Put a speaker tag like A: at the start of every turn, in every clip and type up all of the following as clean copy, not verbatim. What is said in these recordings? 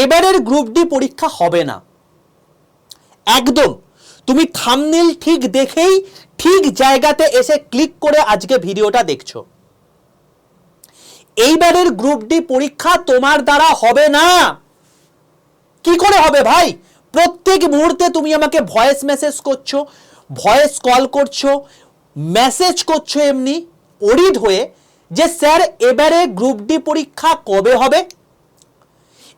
A: এবারের group D পরীক্ষা হবে না, একদম। তুমি থাম্বনেল ঠিক দেখেই ঠিক জায়গাতে এসে ক্লিক করে আজকে ভিডিওটা দেখছো। এইবারের গ্রুপ ডি পরীক্ষা তোমার দ্বারা হবে না। কি করে হবে ভাই? প্রত্যেক মুহূর্তে তুমি আমাকে ভয়েস মেসেজ করছো, ভয়েস কল করছো, মেসেজ করছো এমনি অডিট হয়ে যে স্যার এবারে গ্রুপ ডি পরীক্ষা কবে হবে,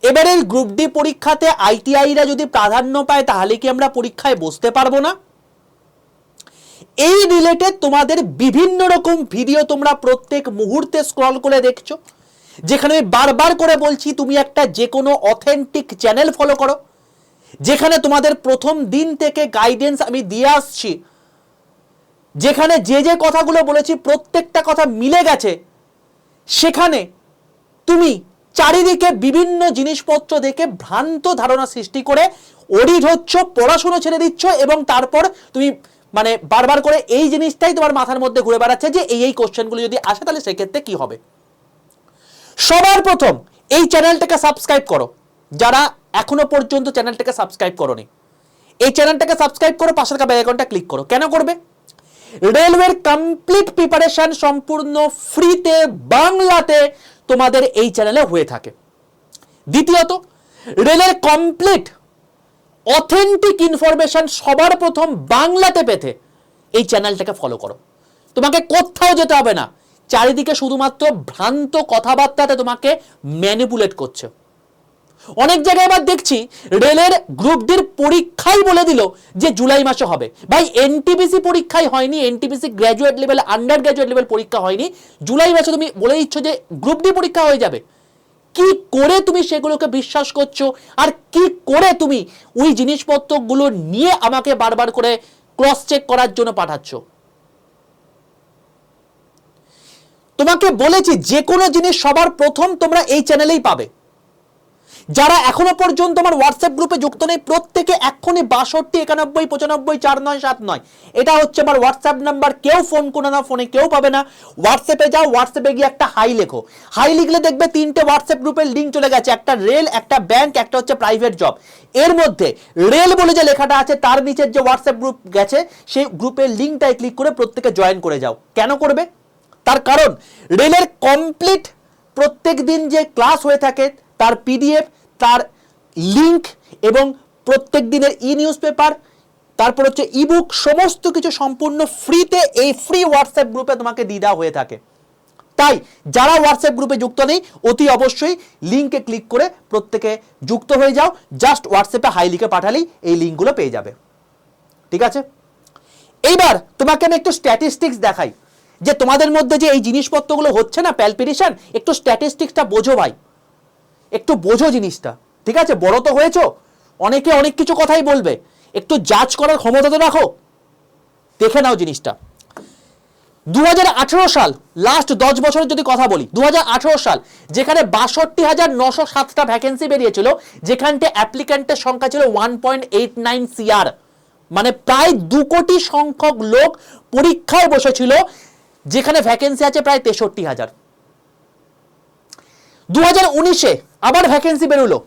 A: এবারের গ্রুপ ডি পরীক্ষাতে আইটিআইরা যদি প্রাধান্য পায় তাহলে কি আমরা পরীক্ষায় বসতে পারবো না? এই রিলেটেড তোমাদের বিভিন্ন রকম ভিডিও তোমরা প্রত্যেক মুহূর্তে স্ক্রল করে দেখছো, যেখানে আমি বারবার করে বলছি তুমি একটা যে কোনো অথেন্টিক চ্যানেল ফলো করো, যেখানে তোমাদের প্রথম দিন থেকে গাইডেন্স আমি দিয়ে আসছি, যেখানে যে যে কথাগুলো বলেছি প্রত্যেকটা কথা মিলে গেছে। সেখানে তুমি চারিদিকে বিভিন্ন জিনিসপত্র দেখে ভ্রান্ত ধারণা সৃষ্টি করে অডিট হচ্ছ, পড়াশুনো ছেড়ে দিচ্ছ, এবং তারপর তুমি মানে বারবার করে এই জিনিসটাই তোমার মাথার মধ্যে ঘুরে বেড়াচ্ছে যে এই কোশ্চেনগুলো যদি আসে তাহলে সেক্ষেত্রে কি হবে। সবার প্রথম এই চ্যানেলটাকে সাবস্ক্রাইব করো, যারা এখনো পর্যন্ত চ্যানেলটাকে সাবস্ক্রাইব করোনি। এই চ্যানেলটাকে সাবস্ক্রাইব করো, পাশের বেল আইকনটা ক্লিক করো। কেন করবে? রেলওয়ের কমপ্লিট প্রিপারেশন সম্পূর্ণ ফ্রিতে বাংলাতে তোমাদের এই চ্যানেলে হয়ে থাকে। দ্বিতীয়ত, রেলের কমপ্লিট অথেন্টিক ইনফরমেশন সবার প্রথম বাংলাতে পেতে এই চ্যানেলটাকে ফলো করো। তোমাকে কোথাও যেতে হবে না, চারিদিকে শুধুমাত্র ভ্রান্ত কথাবার্তাতে তোমাকে ম্যানিপুলেট করছে। অনেক জায়গায় আবার দেখছি রেলের গ্রুপ ডির পরীক্ষাই বলে দিল যে জুলাই মাসে হবে। ভাই এনটিপিসি পরীক্ষাই হয়নি, NTPC graduate level under graduate level পরীক্ষা হয়নি, জুলাই মাসে তুমি বলে দিচ্ছ যে গ্রুপ ডি পরীক্ষা হয়ে যাবে। কি করে তুমি সেগুলোকে বিশ্বাস করছো, আর কি করে তুমি ওই জিনিসপত্রগুলো নিয়ে আমাকে বারবার করে ক্রস চেক করার জন্য পাঠাচ্ছ? তোমাকে বলেছি যে কোনো জিনিস সবার প্রথম তোমরা এই চ্যানেলেই পাবে। যারা এখনো পর্যন্ত আমার হোয়াটসঅ্যাপ গ্রুপে যুক্ত নেই প্রত্যেকে এক্ষুনি 62 91 95 4979 এটা হচ্ছে আমার হোয়াটসঅ্যাপ নাম্বার। কেউ ফোন করো না, ফোনে কেউ পাবে না। হোয়াটসঅ্যাপে যাও, হোয়াটসঅ্যাপে গিয়ে একটা হাই লেখো। হাই লিখলে দেখবে 3টে হোয়াটসঅ্যাপ গ্রুপের লিঙ্ক চলে গেছে, একটা রেল, একটা ব্যাংক, একটা হচ্ছে প্রাইভেট জব। এর মধ্যে রেল বলে যে লেখাটা আছে তার নিচের যে হোয়াটসঅ্যাপ গ্রুপ গেছে সেই গ্রুপের লিঙ্কটায় ক্লিক করে প্রত্যেকে জয়েন করে যাও। কেন করবে? তার কারণ রেলের কমপ্লিট প্রত্যেক দিন যে ক্লাস হয়ে থাকে তার পিডিএফ, তার লিঙ্ক এবং প্রত্যেক দিনের ই নিউজ পেপার, তারপর হচ্ছে ইবুক, সমস্ত কিছু সম্পূর্ণ ফ্রিতে এই ফ্রি হোয়াটসঅ্যাপ গ্রুপে তোমাকে দিয়ে দেওয়া হয়ে থাকে। তাই যারা হোয়াটসঅ্যাপ গ্রুপে যুক্ত নেই অতি অবশ্যই লিঙ্কে ক্লিক করে প্রত্যেকে যুক্ত হয়ে যাও। জাস্ট হোয়াটসঅ্যাপে হাই লিখে পাঠালেই এই লিঙ্কগুলো পেয়ে যাবে। ঠিক আছে, এইবার তোমাকে আমি একটু স্ট্যাটিস্টিক্স দেখাই যে তোমাদের মধ্যে যে এই জিনিসপত্রগুলো হচ্ছে না প্যালপিটেশন, একটু স্ট্যাটিস্টিক্সটা বোঝো ভাই, একটু বোঝো জিনিসটা। ঠিক আছে, বড় তো হয়েছো, অনেকে অনেক কিছু কথাই বলবে, একটু জাজ করার ক্ষমতা তো রাখো। দেখে নাও জিনিসটা। 2018 সাল, লাস্ট 10 বছরের যদি কথা বলি, 2018 সাল যেখানে 62,907টা ভ্যাকেন্সি বেরিয়েছিল, যেখানটা অ্যাপ্লিক্যান্টের সংখ্যা ছিল 1.89 CR, মানে প্রায় 2 কোটি সংখ্যক লোক পরীক্ষায় বসেছিল, যেখানে ভ্যাকেন্সি আছে প্রায় 63,000। 2019-এ আবার ভ্যাকেন্সি বেরোলো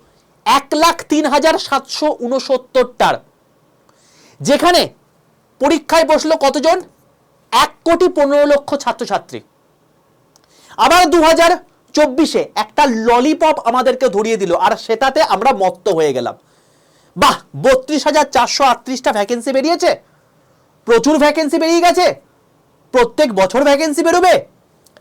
A: 1,03,769টার, যেখানে পরীক্ষায় বসলো কতজন? 1,15,00,000 ছাত্রছাত্রী। আবার 2024-এ একটা ললিপপ আমাদেরকে ধরিয়ে দিল, আর সেটাতে আমরা মত্ত হয়ে গেলাম। বাহ, 32,438টা ভ্যাকেন্সি বেরিয়েছে, প্রচুর ভ্যাকেন্সি বেরিয়ে গেছে, প্রত্যেক বছর ভ্যাকেন্সি বেরোবে,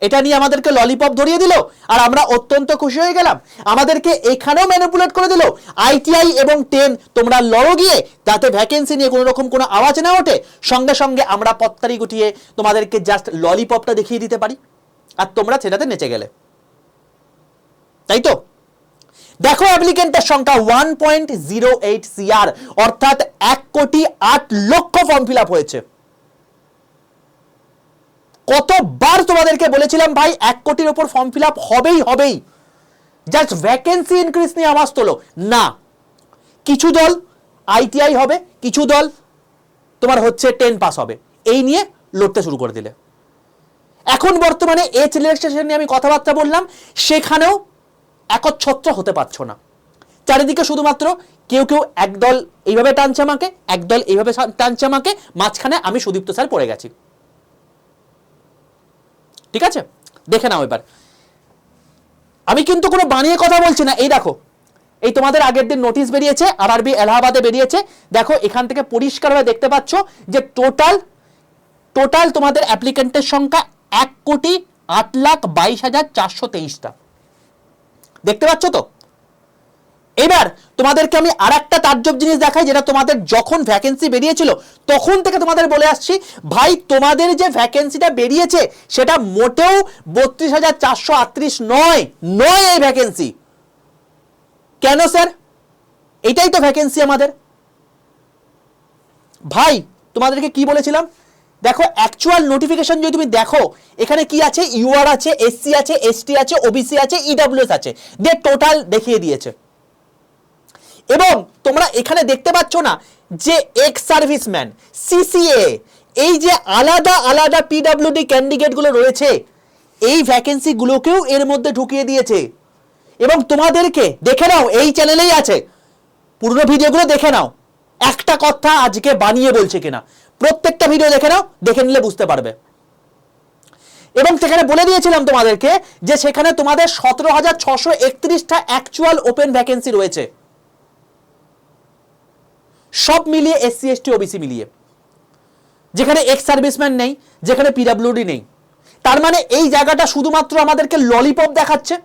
A: এটা নিয়ে আমাদেরকে ললিপপ ধরিয়ে দিল আর আমরা অত্যন্ত খুশি হয়ে গেলাম। আমাদেরকে এখানেও ম্যানিপুলেট করে দিল, আইটিআই এবং 10 তোমরা লড়ো গিয়ে, যাতে ভ্যাকেন্সি নিয়ে কোনো রকম কোনো আওয়াজ না ওঠে, সঙ্গে সঙ্গে আমরা পত্তারি গুটিয়ে তোমাদেরকে জাস্ট ললিপপটা দেখিয়ে দিতে পারি, আর তোমরা সেটাতে নেচে গেলে। তাই তো? দেখো অ্যাপ্লিকেন্টের সংখ্যা 1.08 CR, অর্থাৎ 1,08,00,000 ফর্ম ফিল আপ হয়েছে। কতবার তোমাদেরকে বলেছিলাম ভাই 1 কোটির উপর ফর্ম ফিল আপ হবেই, জাস্ট ভ্যাকেন্সি ইনক্রিজ নিয়ে আওয়াজ তোলো না। কিছু দল আইটিআই হবে, কিছু দল তোমার হচ্ছে 10 পাস হবে, এই নিয়ে লড়তে শুরু করে দিলে। এখন বর্তমানে এইচ রেজিস্ট্রেশন নিয়ে আমি কথাবার্তা বললাম, সেখানেও একচ্ছত্র হতে পারছো না। চারিদিকে শুধুমাত্র কেউ কেউ একদল এইভাবে টানছে আমাকে, একদল এইভাবে টানছে আমাকে, মাঝখানে আমি সুদীপ্ত স্যার পড়ে গেছি। ঠিক আছে, দেখে নাও এবার। আমি কিন্তু কোনো বানিয়ে কথা বলছি না। এই দেখো, এই তোমাদের আগের দিন নোটিশ বেরিয়েছে, আরআরবি এলাহাবাদে বেরিয়েছে। দেখো এখান থেকে পরিষ্কারভাবে দেখতে পাচ্ছ যে টোটাল তোমাদের অ্যাপ্লিকেন্টের সংখ্যা 1,08,22,423টা। দেখতে পাচ্ছ তো? এবার তোমাদেরকে আমি আর একটা তাজ্জব জিনিস দেখাই, যেটা তোমাদের যখন ভ্যাকেন্সি বেরিয়েছিল তখন থেকে তোমাদের বলে আসছি, ভাই তোমাদের যে ভ্যাকেন্সিটা বেরিয়েছে সেটা মোটেও 32,438 নয় এই ভ্যাকেন্সি। কেন স্যার? এটাই তো ভ্যাকেন্সি আমাদের। ভাই তোমাদেরকে কি বলেছিলাম, দেখো অ্যাকচুয়াল নোটিফিকেশন যদি তুমি দেখো, এখানে কি আছে, ইউআর আছে, এসসি আছে, এসটি আছে, ওবিসি আছে, ইডব্লিউএস আছে, দিয়ে টোটাল দেখিয়ে দিয়েছে। এবং তোমরা এখানে দেখতে পাচ্ছ না যে এক্স সার্ভিসম্যান, সিসিএ, এই যে আলাদা আলাদা পিডব্লিউডি ক্যান্ডিডেট গুলো রয়েছে, এই ভ্যাকেন্সি গুলোকেও এর মধ্যে ঢুকিয়ে দিয়েছে। এবং তোমাদেরকে দেখে নাও, এই চ্যানেলেই আছে, পুরনো ভিডিওগুলো দেখে নাও, একটা কথা আজকে বানিয়ে বলছে কিনা। প্রত্যেকটা ভিডিও দেখে নাও, দেখে নিলে বুঝতে পারবে। এবং সেখানে বলে দিয়েছিলাম তোমাদেরকে যে সেখানে তোমাদের 17,631টা অ্যাকচুয়াল ওপেন ভ্যাকেন্সি রয়েছে, সব মিলিয়ে এসসি এসটি ওবিসি মিলিয়ে, যেখানে এক্স সার্ভিসম্যান নেই, যেখানে পিডব্লিউডি নেই। তার মানে এই জায়গাটা শুধুমাত্র আমাদেরকে ললিপপ দেখাচ্ছে,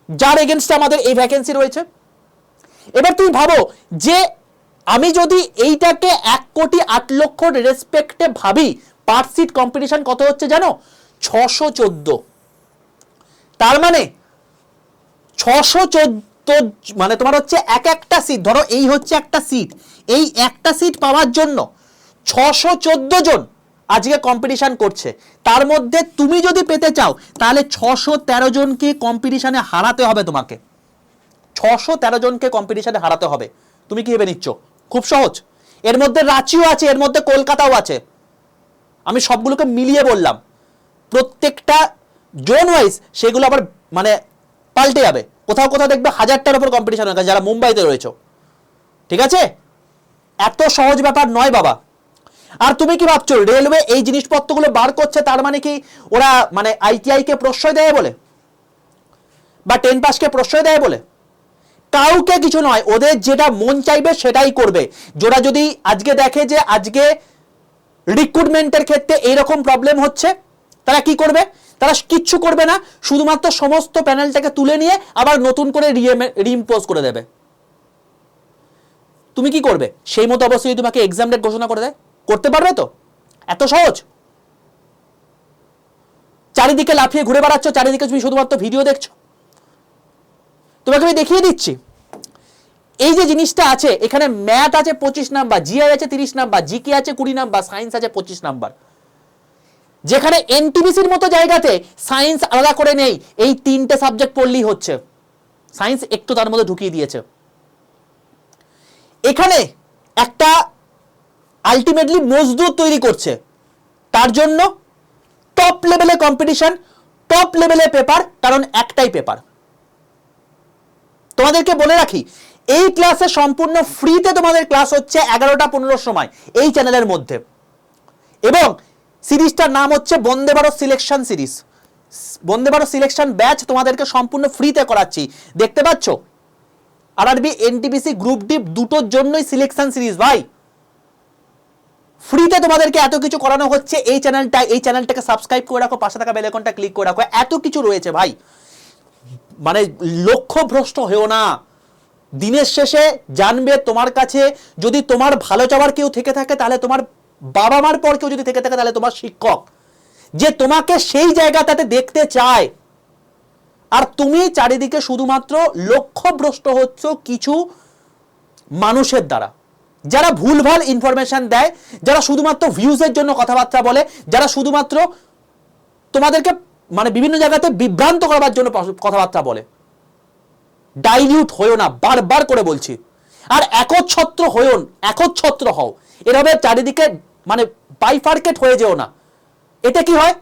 A: যার এগেনস্টে আমাদের এই ভ্যাকেন্সি রয়েছে। এবার তুমি ভাবো যে আমি যদি এইটাকে 1,08,00,000 রেসপেক্টে ভাবি, পার সিট কম্পিটিশন কত হচ্ছে জানো? 614। তার মানে 614, মানে তোমার হচ্ছে এক একটা সিট, ধরো এই হচ্ছে একটা সিট, এই একটা সিট পাওয়ার জন্য 614 জন আজকে কম্পিটিশন করছে। তার মধ্যে তুমি যদি পেতে চাও তাহলে 613 জনকে কম্পিটিশনে হারাতে হবে তোমাকে। 613 জনকে কম্পিটিশনে হারাতে হবে। তুমি কি ভেবে নিচ্ছ খুব সহজ? এর মধ্যে রাঁচিও আছে, এর মধ্যে কলকাতাও আছে। আমি সবগুলোকে মিলিয়ে বললাম, প্রত্যেকটা জোন ওয়াইজ সেগুলো আবার মানে পাল্টে যাবে। কোথাও কোথাও দেখবে 1000টার উপর কম্পিটিশন হয়ে গেছে যারা মুম্বাইতে রয়েছে। ঠিক আছে, এত সহজ ব্যাপার নয় বাবা। আর তুমি কি ভাবছো রেলওয়ে এই জিনিসপত্রগুলো বার করছে তার মানে কি ওরা মানে আইটিআই কে প্রশ্রয় দেয় বলে, বা 10 পাসকে প্রশ্রয় দেয় বলে? কাউকে কিছু নয়, ওদের যেটা মন চাইবে সেটাই করবে। যারা যদি আজকে দেখে যে আজকে রিক্রুটমেন্টের ক্ষেত্রে এইরকম প্রবলেম হচ্ছে, তারা কি করবে? তারা কিচ্ছু করবে না, শুধুমাত্র সমস্ত প্যানেলটাকে তুলে নিয়ে আবার নতুন করে রিইম্পোজ করে দেবে। তুমি কি করবে? সেই মতো অবশ্যই তোমাকে এক্সাম ডেট ঘোষণা করে দেয়, করতে পারবে তো? এত সহজ? চারিদিকে লাফিয়ে ঘুরে বেড়াচ্ছ, চারিদিকে তুমি শুধুমাত্র ভিডিও দেখছো। তোমাকে আমি দেখিয়ে দিচ্ছি, এই যে জিনিসটা আছে, এখানে ম্যাথ আছে 25 নাম্বার, জিআই আছে 30 নাম্বার, জিকে আছে 20 নাম্বার, সায়েন্স আছে 25 নাম্বার। যেখানে এনটিবিসির মতো জায়গাতে সায়েন্স আলাদা করে নেই, এই 3টে সাবজেক্ট পড়লেই হচ্ছে। সায়েন্স একটু তার মধ্যে ঢুকিয়ে দিয়েছে। এখানে একটা আলটিমেটলি মজদুর তৈরি করছে, তার জন্য টপ লেভেলে কম্পিটিশন, টপ লেভেলে পেপার, কারণ একটাই পেপার। তোমাদেরকে বলে রাখি, এই ক্লাসে সম্পূর্ণ ফ্রিতে তোমাদের ক্লাস হচ্ছে 11টা 15 সময় এই চ্যানেলের মধ্যে। এবং সিরিজটার নাম হচ্ছে Vande Bharat selection series. Vande Bharat selection batch তোমাদেরকে সম্পূর্ণ ফ্রিতে করাচ্ছি। দেখতে পাচ্ছ আরআরবি, এনটিপিসি, গ্রুপ ডি দুটোর জন্যই সিলেকশন সিরিজ ভাই। ফ্রিতে তোমাদেরকে এত কিছু করানো হচ্ছে। এই চ্যানেলটাকে সাবস্ক্রাইব করে রাখো, পাশে থাকা বেল আইকনটা ক্লিক করে রাখো। এত কিছু রয়েছে ভাই, মানে লক্ষ্যভ্রষ্ট হয়েও না। দিনের শেষে জানবে তোমার কাছে যদি তোমার ভালো চাওয়ার কেউ থেকে থাকে, তাহলে তোমার বাবা মার পর কেউ যদি থেকে থাকে, তাহলে তোমার শিক্ষক, যে তোমাকে সেই জায়গাটাতে দেখতে চায়। আর তুমি চারিদিকে শুধুমাত্র লক্ষ্যভ্রষ্ট হচ্ছ কিছু মানুষের দ্বারা, যারা ভুলভাল ইনফরমেশন দেয়, যারা শুধুমাত্র ভিউজের জন্য কথাবার্তা বলে, যারা শুধুমাত্র তোমাদেরকে মানে বিভিন্ন জায়গাতে বিভ্রান্ত করবার জন্য কথাবার্তা বলে। ডাইলিউট হয়েও না, বারবার করে বলছি। আর একচ্ছত্র হও, এভাবে চারিদিকে মানে বাইফার্কেট হয়ে যেও না। এতে কি হয়?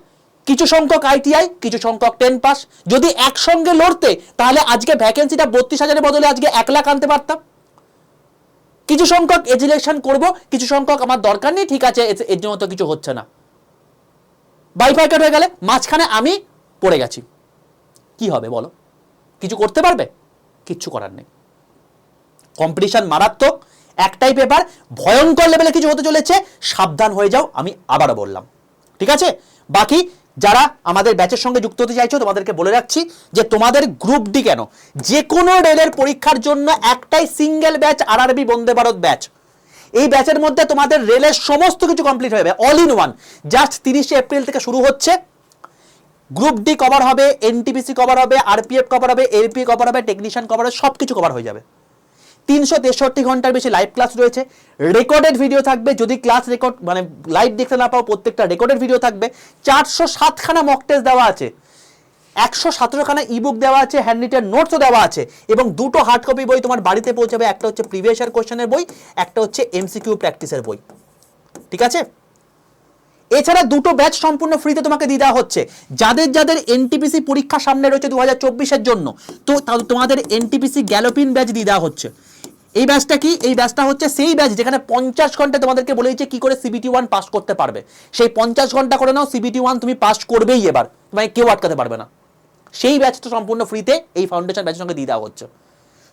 A: কিছু সংখ্যক আইটিআই, কিছু সংখ্যক 10 পাস। যদি একসঙ্গে লড়তে তাহলে আজকে ভ্যাকেন্সিটা 32,000-এর বদলে আজকে 1 লাখ আনতে পারতাম। কিছু সংখ্যক এজুকেশন করব, কিছু সংখ্যক আমার দরকার নেই, ঠিক আছে, এর জন্য তো কিছু হচ্ছে না, বাইফাইকেট হয়ে গেলে মাঝখানে আমি পড়ে গেছি, কি হবে বলো? কিছু করতে পারবে? কিচ্ছু করার নেই। কম্পিটিশন মারাত্মক, একটাই পেপার, ভয়ঙ্কর লেভেলে কিছু হতে চলেছে, সাবধান হয়ে যাও, আমি আবারও বললাম, ঠিক আছে? বাকি যারা আমাদের ব্যাচের সঙ্গে যুক্ত হতে চাইছো তোমাদেরকে বলে রাখছি যে তোমাদের গ্রুপ ডি কেন, যে কোনো রেলের পরীক্ষার জন্য একটাই single batch, RRB Vande Bharat batch. এই ব্যাচের মধ্যে তোমাদের রেলের সমস্ত কিছু কমপ্লিট হয়ে যাবে, অল ইন ওয়ান। জাস্ট 30শে এপ্রিল থেকে শুরু হচ্ছে। গ্রুপ ডি কভার হবে, এনটিপিসি কভার হবে, আরপিএফ কভার হবে, এলপি কভার হবে, টেকনিশিয়ান কভার হবে, সব কিছু কভার হয়ে যাবে। 363 ঘন্টার বেশি লাইভ ক্লাস রয়েছে, রেকর্ডেড ভিডিও থাকবে, যদি ক্লাস রেকর্ড মানে লাইভ দেখতে না পাও প্রত্যেকটা রেকর্ডেড ভিডিও থাকবে। 407খানা মক টেস্ট দেওয়া আছে, 117খানা ইবুক দেওয়া আছে, হ্যান্ড রিটেন নোটসও দেওয়া আছে, এবং দুটো হার্ড কপি বই তোমার বাড়িতে পৌঁছাবে। একটা হচ্ছে প্রিভিয়াস ইয়ার কোশ্চেনের বই, একটা হচ্ছে এমসিকিউ প্র্যাকটিসের বই, ঠিক আছে? এছাড়া দুটো ব্যাচ সম্পূর্ণ ফ্রিতে তোমাকে দিয়ে দেওয়া হচ্ছে। যাদের যাদের এনটিপিসি পরীক্ষা সামনে রয়েছে 2024-এর জন্য, তো তোমাদের এনটিপিসি গ্যালোপিন ব্যাচ দিয়ে দেওয়া হচ্ছে। এই ব্যাচটা কি? এই ব্যাচটা হচ্ছে সেই ব্যাচ যেখানে 50 ঘন্টা তোমাদেরকে বলে দিচ্ছে কি করে সিবিটি 1 পাস করতে পারবে। সেই 50 ঘন্টা করে নাও, সিবিটি 1 তুমি পাস করবেই, এবার তোমাকে কেউ আটকাতে পারবে না। সেই ব্যাচটা সম্পূর্ণ ফ্রিতে এই ফাউন্ডেশন ব্যাচের সঙ্গে দিয়ে দেওয়া হচ্ছে।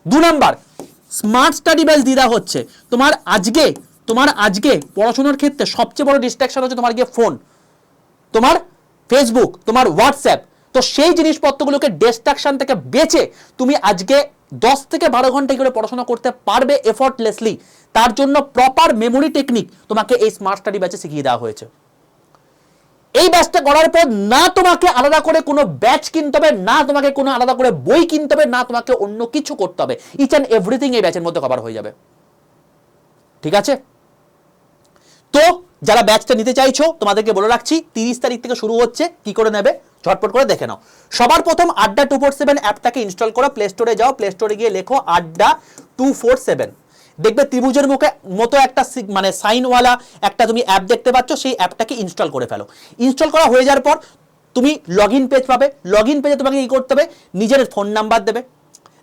A: 2 নাম্বার, স্মার্ট স্টাডি ব্যাচ দিয়ে দেওয়া হচ্ছে। তোমার আজকে পড়াশোনার ক্ষেত্রে সবচেয়ে বড় ডিস্ট্রাকশন হচ্ছে তোমার গিয়ে ফোন, তোমার ফেসবুক, তোমার হোয়াটসঅ্যাপ। তো সেই জিনিসপত্রগুলোকে ডিস্ট্রাকশন থেকে বেঁচে তুমি আজকে 10 থেকে 12 ঘন্টা করে পড়াশোনা করতে পারবে এফর্টলেসলি। তার জন্য প্রপার মেমোরি টেকনিক তোমাকে এই স্মার্ট স্টাডি ব্যাচে শিখিয়ে দেওয়া হয়েছে। এই ব্যাচটা করার পর না তোমাকে আলাদা করে কোনো ব্যাচ কিনতে হবে, না তোমাকে কোনো আলাদা করে বই কিনতে হবে, না তোমাকে অন্য কিছু করতে হবে। ইচ অ্যান্ড এভরিথিং এই ব্যাচের মধ্যে কভার হয়ে যাবে, ঠিক আছে? তো যারা ব্যাচটা নিতে চাইছো তোমাদেরকে বলে রাখছি 30 তারিখ থেকে শুরু হচ্ছে। কি করে নেবে ঝটপট করে দেখে নাও। সবার প্রথম আড্ডা 247 অ্যাপটাকে ইনস্টল করো, প্লে স্টোরে যাও, প্লে স্টোরে গিয়ে লেখো আড্ডা 247, দেখবে ত্রিভুজের মতো একটা মানে সাইনওয়ালা একটা তুমি অ্যাপ দেখতে পাচ্ছ, সেই অ্যাপটাকে ইনস্টল করে ফেলো। ইনস্টল করা হয়ে যাওয়ার পর তুমি লগ ইন পেজ পাবে। লগ ইন পেজে তোমাকে কি করতে হবে, নিজের ফোন নাম্বার দেবে,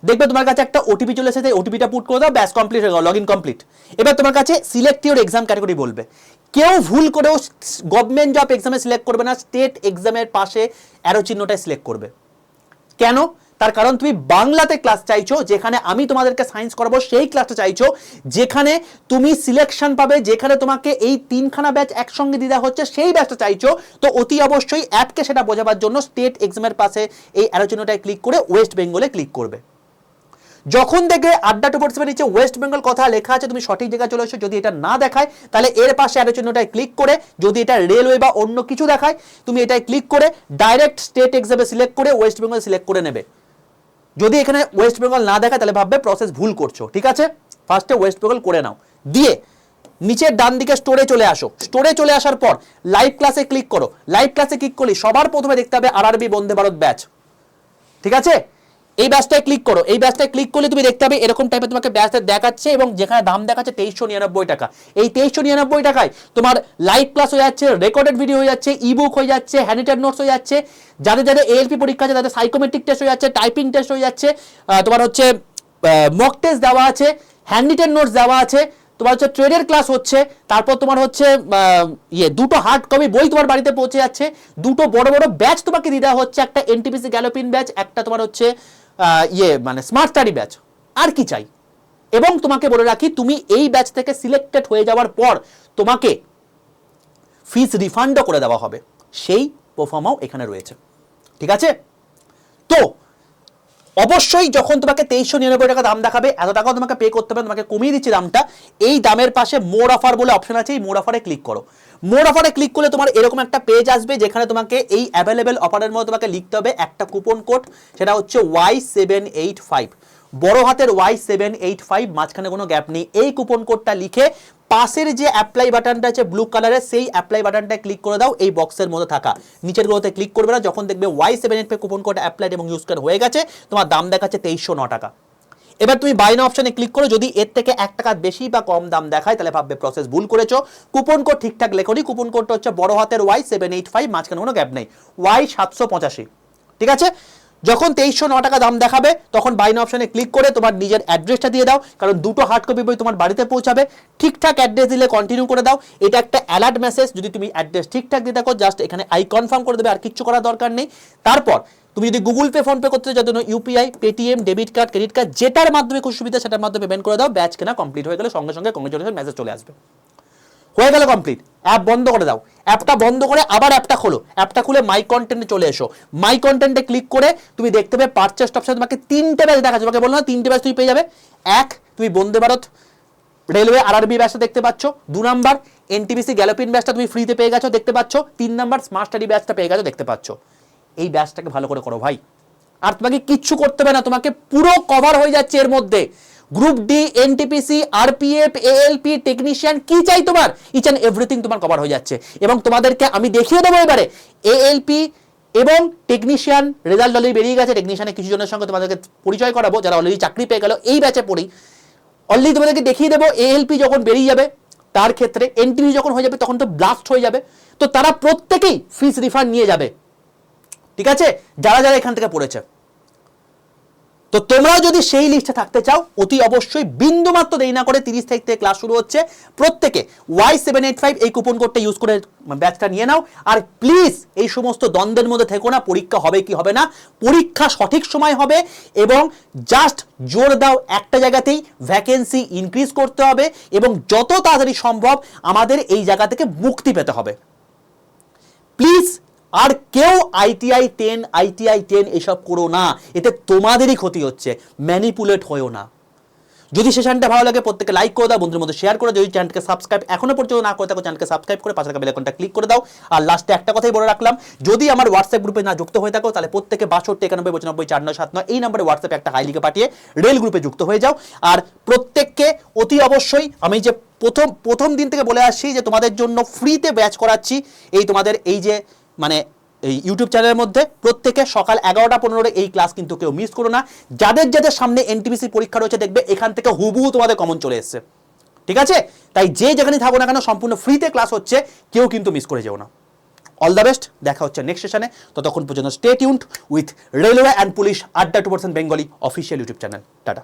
A: দেখবে তোমার কাছে একটা ওটিপি চলে এসেছে, ওটিপিটা পুট করে দাও, ব্যাস কমপ্লিট হয়ে গেল, লগ ইন কমপ্লিট। এবার তোমার কাছে সিলেক্ট ইউর এক্সাম ক্যাটাগরি বলবে। কেউ ভুল করেও গভর্নমেন্ট জব এক্সামে সিলেক্ট করবে না, স্টেট এক্সামের পাশে অ্যারো চিহ্নটাই সিলেক্ট করবে। কেন? তার কারণ তুমি বাংলাতে ক্লাস চাইছো, যেখানে আমি তোমাদেরকে সায়েন্স করাবো সেই ক্লাসটা চাইছো, যেখানে তুমি সিলেকশন পাবে, যেখানে তোমাকে এই 3খানা ব্যাচ একসঙ্গে দিয়ে দেওয়া হচ্ছে, সেই ব্যাচটা চাইছো। তো অতি অবশ্যই অ্যাপকে সেটা বোঝাবার জন্য স্টেট এক্সামের পাশে এই অ্যারো চিহ্নটায় ক্লিক করে ওয়েস্ট বেঙ্গলে ক্লিক করবে। যখন দেখবে আড্ডা 247 নিচে ওয়েস্ট বেঙ্গল কথা লেখা আছে, তুমি সঠিক জায়গায় চলে এসো। যদি এটা না দেখায় তাহলে এর পাশে অ্যারো চিহ্নটায় ক্লিক করে, যদি এটা রেলওয়ে বা অন্য কিছু দেখায় তুমি এটাই ক্লিক করে ডাইরেক্ট স্টেট এক্সামে সিলেক্ট করে ওয়েস্ট বেঙ্গল সিলেক্ট করে নেবে। যদি এখানে ওয়েস্ট বেঙ্গল না দেখায় তাহলে ভাববে প্রসেস ভুল করছো, ঠিক আছে? ফার্স্টে ওয়েস্ট বেঙ্গল করে নাও, দিয়ে নিচের ডান দিকে স্টোরে চলে আসো। স্টোরে চলে আসার পর লাইভ ক্লাসে ক্লিক করো। লাইভ ক্লাসে ক্লিক করলে সবার প্রথমে দেখতে হবে আরআরবি বন্দে ভারত ব্যাচ, ঠিক আছে? এই ব্যাচটায় ক্লিক করো। এই ব্যাচটায় ক্লিক করলে তুমি দেখতে পাবে এরকম টাইপের তোমাকে ব্যাচটা দেখাচ্ছে, এবং যেখানে দাম দেখাচ্ছে 2399 টাকা। এই 2399 টাকায় তোমার লাইভ ক্লাস হয়ে যাচ্ছে, রেকর্ডেড ভিডিও হয়ে যাচ্ছে, ইবুক হয়ে যাচ্ছে, হ্যান্ড রিটেন নোটস হয়ে যাচ্ছে, যাদের যাদের এএলপি পরীক্ষা আছে তাদের সাইকোমেট্রিক টেস্ট হয়ে যাচ্ছে, টাইপিং টেস্ট হয়ে যাচ্ছে, তোমার হচ্ছে মক টেস্ট দেওয়া আছে, হ্যান্ড রিটেন নোটস দেওয়া আছে, তোমার হচ্ছে ট্রেডের ক্লাস হচ্ছে, তারপর তোমার হচ্ছে দুটো হার্ড কপি বই তোমার বাড়িতে পৌঁছে যাচ্ছে, দুটো বড় বড় ব্যাচ তোমাকে দিয়ে দেওয়া হচ্ছে, একটা এনটিপিসি গ্যালোপিন ব্যাচ, একটা তোমার হচ্ছে মানে স্মার্ট স্টাডি ব্যাচ। আর কি চাই? এবং তোমাকে বলে রাখি তুমি এই ব্যাচ থেকে সিলেক্টেড হয়ে যাওয়ার পর তোমাকে ফিস রিফান্ডও করে দেওয়া হবে, সেই পারফর্মাও এখানে রয়েছে, ঠিক আছে? তো অবশ্যই যখন তোমাকে 2399 টাকা দাম দেখাবে, এত টাকাও তোমাকে পে করতে হবে, তোমাকে কমিয়ে দিচ্ছি দামটা। এই দামের পাশে মোর অফার বলে অপশন আছে, এই মোর অফারে ক্লিক করো। মোর অফারে ক্লিক করলে তোমার এরকম একটা পেজ আসবে, যেখানে তোমাকে এই অ্যাভেলেবেল অফারের মধ্যে তোমাকে লিখতে হবে একটা কুপন কোড, সেটা হচ্ছে Y785, বড় হাতের Y785, মাঝখানে কোনো গ্যাপ নেই। এই কুপন কোডটা লিখে পাশের যে অ্যাপ্লাই বাটনটা আছে ব্লু কালারের, সেই অ্যাপ্লাই বাটনটা ক্লিক করে দাও। এই বক্সের মধ্যে থাকা নিচের গুলোতে ক্লিক করবে না। যখন দেখবে Y785 কুপন কোড অ্যাপ্লাইড এবং ইউজ করা হয়ে গেছে, তোমার দাম দেখাচ্ছে 2309 টাকা। এবার তুমি বাই নাও অপশনে ক্লিক করো, যদি এর থেকে 1 টাকা বেশি বা কম দাম দেখায় তাহলে ভাববে প্রসেস ভুল করেছো। কুপন কোড ঠিকঠাক লেখনি, কুপন কোডটা হচ্ছে বড় হাতের Y785, মাঝখানে কোনো গ্যাপ নেই, Y785, ঠিক আছে। যখন 2309 টাকা দাম দেখাবে তখন বাই নাও অপশনে ক্লিক করে তোমার নিজের অ্যাড্রেসটা দিয়ে দাও, কারণ দুটো হার্ড কপি বই তোমার বাড়িতে পৌঁছাবে। ঠিকঠাক অ্যাড্রেস দিলে কন্টিনিউ করে দাও, এটা একটা অ্যালার্ট মেসেজ। যদি তুমি অ্যাড্রেস ঠিকঠাক দিয়ে থাকো জাস্ট এখানে আই কনফার্ম করে দেবে, আর কিচ্ছু করার দরকার নেই। তারপর তুমি যদি গুগল পে, ফোন পে করতে চাও, যার জন্য UPI, Paytm, debit card, credit card, যেটার মাধ্যমে খুব সুবিধা সেটার মাধ্যমে পেমেন্ট করে দাও। ব্যাচ কেনা কমপ্লিট হয়ে গেলে সঙ্গে সঙ্গে কংগ্রেচুলেশন মেসেজ চলে আসবে, হয়ে গেল কমপ্লিট। অ্যাপ বন্ধ করে দাও, অ্যাপটা বন্ধ করে আবার অ্যাপটা খোলো, অ্যাপটা খুলে মাই কন্টেন্টে চলে এসো। মাই কন্টেন্টে ক্লিক করে তুমি দেখতে পাবে পারচেস অপশন, তোমাকে 3টে ব্যাচ দেখাচ্ছে। তোমাকে বললাম না 3টে ব্যাচ তুমি পেয়ে যাবে। এক, তুমি বন্দে ভারত রেলওয়ে আরআরবি ব্যাচটা দেখতে পাচ্ছ। 2 নাম্বার এনটিপিসি গ্যালোপিন ব্যাচটা তুমি ফ্রিতে পেয়ে গেছো, দেখতে পাচ্ছ। 3 নাম্বার স্মার্ট স্টাডি ব্যাচটা পেয়ে গেছো, দেখতে পাচ্ছ। এই ব্যাচটাকে ভালো করে করো ভাই, আর তোমাকে কিচ্ছু করতে হবে না, তোমাকে পুরো কভার হয়ে যাচ্ছে এর মধ্যে। Group D, NTPC, RPF, ALP, technician, কি চাই তোমার, ইচ অ্যান্ড এভরিথিং তোমার কভার হয়ে যাচ্ছে। এবং তোমাদেরকে আমি দেখিয়ে দেবো এবারে এএলপি এবং টেকনিশিয়ান রেজাল্ট অলরেডি বেরিয়ে গেছে। টেকনিশিয়ানের কিছু জনের সঙ্গে তোমাদেরকে পরিচয় করাবো যারা অলরেডি চাকরি পেয়ে গেল এই ব্যাচে পড়ি। অলরেডি তোমাদেরকে দেখিয়ে দেবো এএলপি যখন বেরিয়ে যাবে তার ক্ষেত্রে, এনটিপি যখন হয়ে যাবে তখন তো ব্লাস্ট হয়ে যাবে, তো তারা প্রত্যেকেই ফিস রিফান্ড নিয়ে যাবে, ঠিক আছে, যারা যারা এখান থেকে পড়েছে। তো তোমরাও যদি সেই লিস্টে থাকতে চাও অতি অবশ্যই বিন্দুমাত্র দেরি না করে 30 তারিখ থেকে ক্লাস শুরু হচ্ছে, প্রত্যেকে Y785 এই কুপন কোডটা ইউজ করে ব্যাচটা নিয়ে নাও। আর প্লিজ এই সমস্ত দ্বন্দ্বের মধ্যে থেকো না, পরীক্ষা হবে কি হবে না, পরীক্ষা সঠিক সময় হবে এবং জাস্ট জোর দাও একটা জায়গাতেই, ভ্যাকেন্সি ইনক্রিজ করতে হবে এবং যত তাড়াতাড়ি সম্ভব আমাদের এই জায়গা থেকে মুক্তি পেতে হবে, প্লিজ। আর কেউ ITI 10 এসব করো না, এতে তোমাদেরই ক্ষতি হচ্ছে, ম্যানিপুলেট হয়েও না। যদি সেশনটা ভালো লাগে প্রত্যেকে লাইক করে দাও, বন্ধুদের মধ্যে শেয়ার করে দাও। যদি চ্যানেলকে সাবস্ক্রাইব এখনো পর্যন্ত না করে থাকো চ্যানেলকে সাবস্ক্রাইব করে পাশে থাকা বেল আইকনটা ক্লিক করে দাও। আর লাস্টে একটা কথাই বলে রাখলাম, যদি আমার হোয়াটসঅ্যাপ গ্রুপে না যুক্ত হয়ে থাকো তাহলে প্রত্যেকে 62 91 95 4979 এই নম্বরে হোয়াটসঅ্যাপে একটা হাই লিখে পাঠিয়ে রেল গ্রুপে যুক্ত হয়ে যাও। আর প্রত্যেককে অতি অবশ্যই আমি যে প্রথম দিন থেকে বলে আসছি যে তোমাদের জন্য ফ্রিতে ব্যাচ করাচ্ছি, এই তোমাদের এই যে মানে এই ইউটিউব চ্যানেলের মধ্যে প্রত্যেকে সকাল 11টা 15 এই ক্লাস কিন্তু কেউ মিস করো না। যাদের যাদের সামনে এনটিপিসি পরীক্ষা রয়েছে দেখবে এখান থেকে হুবহু তোমাদের কমন চলে এসছে, ঠিক আছে। তাই যে যেখানে থাকো না কেন সম্পূর্ণ ফ্রিতে ক্লাস হচ্ছে, কেউ কিন্তু মিস করে যেও না। অল দ্য বেস্ট, দেখা হচ্ছে নেক্সট সেশনে। ততক্ষণ পর্যন্ত stay tuned with railway and police আড্ডা 2% Bengali official YouTube channel. Tata.